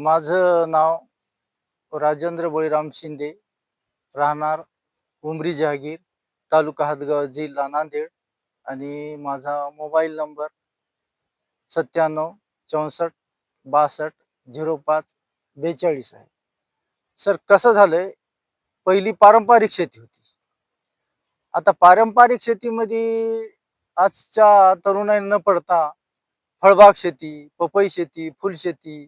माझं नाव राजेंद्र बळीराम शिंदे, राहणार उमरी जहागीर, तालुका हदगाव, जिल्हा नांदेड. आणि माझा मोबाईल नंबर 97 64 62 05 42 आहे. सर, कसं झालंय, पहिली पारंपरिक शेती होती. आता पारंपरिक शेतीमध्ये आजच्या तरुणांना न पडता फळबाग शेती, पपई शेती, फुलशेती,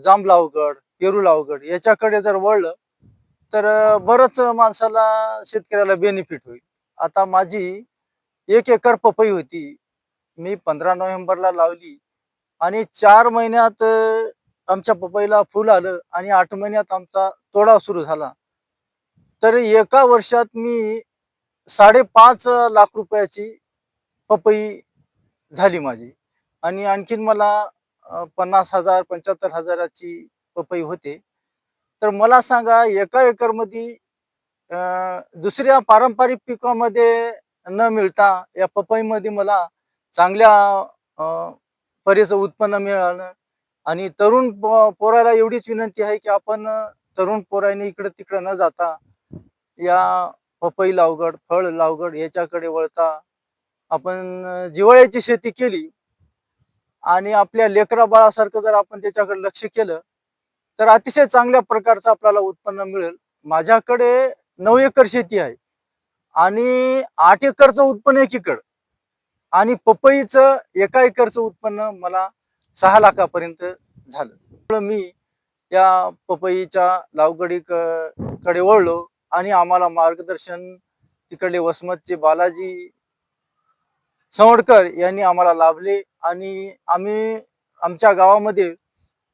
जांब लागवड, पेरू लागवड याच्याकडे जर वळलं तर बरंच माणसाला, शेतकऱ्याला बेनिफिट होईल. आता माझी 1 एकर पपई होती. मी 15 नोव्हेंबरला लावली आणि 4 महिन्यात आमच्या पपईला फुल आलं आणि 8 महिन्यात आमचा तोडा सुरू झाला. तर एका वर्षात मी 5.5 लाख रुपयाची पपई झाली माझी. आणि आणखीन मला 50,000 75,000ची पपई होते. तर मला सांगा, एका एकरमध्ये दुसऱ्या पारंपरिक पिकामध्ये न मिळता या पपईमध्ये मला चांगल्या परीचं उत्पन्न मिळालं. आणि तरुण पोराला एवढीच विनंती आहे की आपण तरुण पोरांनी इकडं तिकडं न जाता या पपई लागवड, फळ लागवड याच्याकडे वळता आपण जिव्हाळ्याची शेती केली आणि आपल्या लेकरा बाळासारखं जर आपण त्याच्याकडे लक्ष केलं तर अतिशय चांगल्या प्रकारचं आपल्याला उत्पन्न मिळेल. माझ्याकडे 9 एकर शेती आहे आणि 8 एकरचं उत्पन्न एकीकडं, आणि पपईचं 1 एकरचं उत्पन्न मला 6 लाखापर्यंत झालं. त्यामुळं मी त्या पपईच्या कडे वळलो आणि आम्हाला मार्गदर्शन तिकडले वसमतचे बालाजी सवडकर यांनी आम्हाला लाभले. आणि आम्ही आमच्या गावामध्ये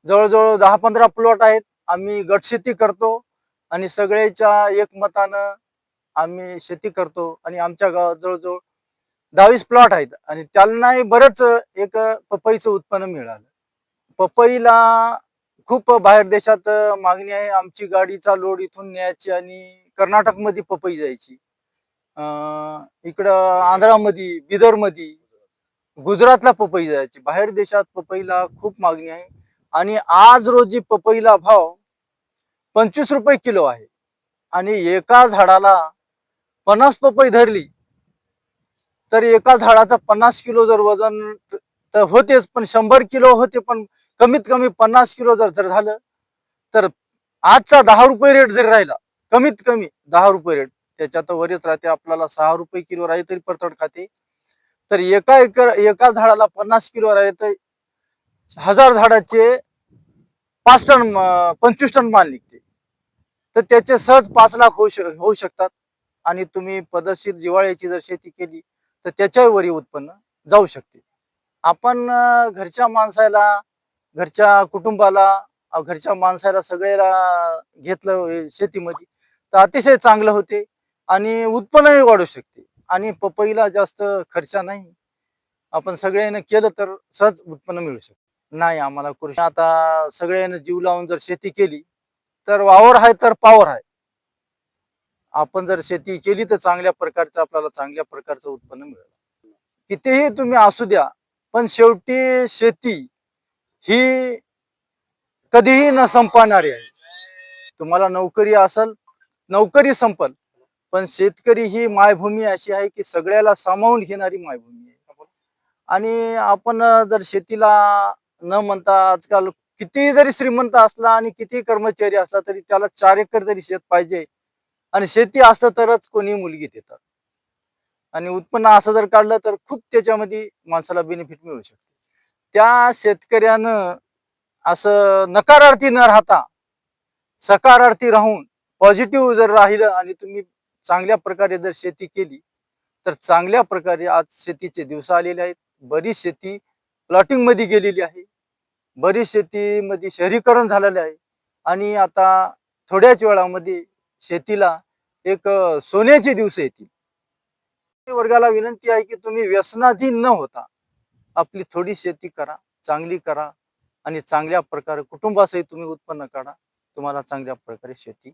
जवळजवळ 10-15 प्लॉट आहेत. आम्ही गटशेती करतो आणि सगळ्याच्या एकमतानं आम्ही शेती करतो. आणि आमच्या गावात जवळजवळ 22 प्लॉट आहेत आणि त्यांनाही बरंच एक पपईचं उत्पन्न मिळालं. पपईला खूप बाहेर देशात मागणी आहे. आमची गाडीचा लोड इथून न्यायची आणि कर्नाटकमध्ये पपई जायची, इकडं आंध्रामध्ये, बिदरमध्ये, गुजरातला पपई जायची. बाहेर देशात पपईला खूप मागणी आहे. आणि आज रोजी पपईला भाव 25 रुपये किलो आहे. आणि एका झाडाला 50 पपई धरली तर एका झाडाचं 50 किलो जर वजन तर होतेच, पण 100 किलो होते. पण कमीत कमी 50 किलो जर झालं तर आजचा 10 रुपये रेट जरी राहिला, कमीत कमी 10 रुपये रेट, त्याच्यात वरच राहते, आपल्याला 6 रुपये किलो राहिले तरी परतड खाते. तर एका झाडाला 50 किलो राहिले तर 1000 झाडाचे 5 टन 25 टन माल निघते. तर त्याचे सहज 5 लाख होऊ शकतात. आणि तुम्ही पद्धतशीर जिव्हाळ्याची जर शेती केली तर त्याच्यावरही उत्पन्न जाऊ शकते. आपण घरच्या माणसाला, घरच्या कुटुंबाला, घरच्या माणसाला सगळ्याला घेतलं शेतीमध्ये तर अतिशय चांगलं होते आणि उत्पन्नही वाढू शकते. आणि पपईला जास्त खर्च नाही, आपण सगळ्यांनी केलं तर सहज उत्पन्न मिळू शकते. नाही, आम्हाला कृषी आता सगळ्यांनी जीव लावून जर शेती केली तर वावर आहे तर पावर आहे. आपण जर शेती केली तर चांगल्या प्रकारचं आपल्याला चांगल्या प्रकारचं उत्पन्न मिळेल. कितीही तुम्ही असू द्या, पण शेवटी शेती ही कधीही न संपणारी आहे. तुम्हाला नोकरी असेल, नोकरी संपल, पण शेतकरी ही मायभूमी अशी आहे की सगळ्याला सामावून घेणारी मायभूमी आहे. आणि आपण जर शेतीला न म्हणता, आजकाल किती जरी श्रीमंत असला आणि किती कर्मचारी असला तरी त्याला 4 एकर तरी शेत पाहिजे. आणि शेती असतं तरच कोणी मुलगी देतात. आणि उत्पन्न असं जर काढलं तर खूप त्याच्यामध्ये माणसाला बेनिफिट मिळू शकते. त्या शेतकऱ्यानं असं नकारार्थी न राहता सकारार्थी राहून पॉझिटिव्ह जर राहिलं आणि तुम्ही चांगल्या प्रकारे जर शेती केली तर चांगल्या प्रकारे आज शेतीचे दिवस आलेले आहेत. बरीच शेती प्लॉटिंग मध्ये गेलेली आहे, बरीच शेतीमध्ये शहरीकरण झालेलं आहे. आणि आता थोड्याच वेळामध्ये शेतीला एक सोन्याचे दिवस येतील. वर्गाला विनंती आहे की तुम्ही व्यसनाधीन न होता आपली थोडी शेती करा, चांगली करा आणि चांगल्या प्रकारे कुटुंबासहित तुम्ही उत्पन्न काढा. तुम्हाला चांगल्या प्रकारे शेती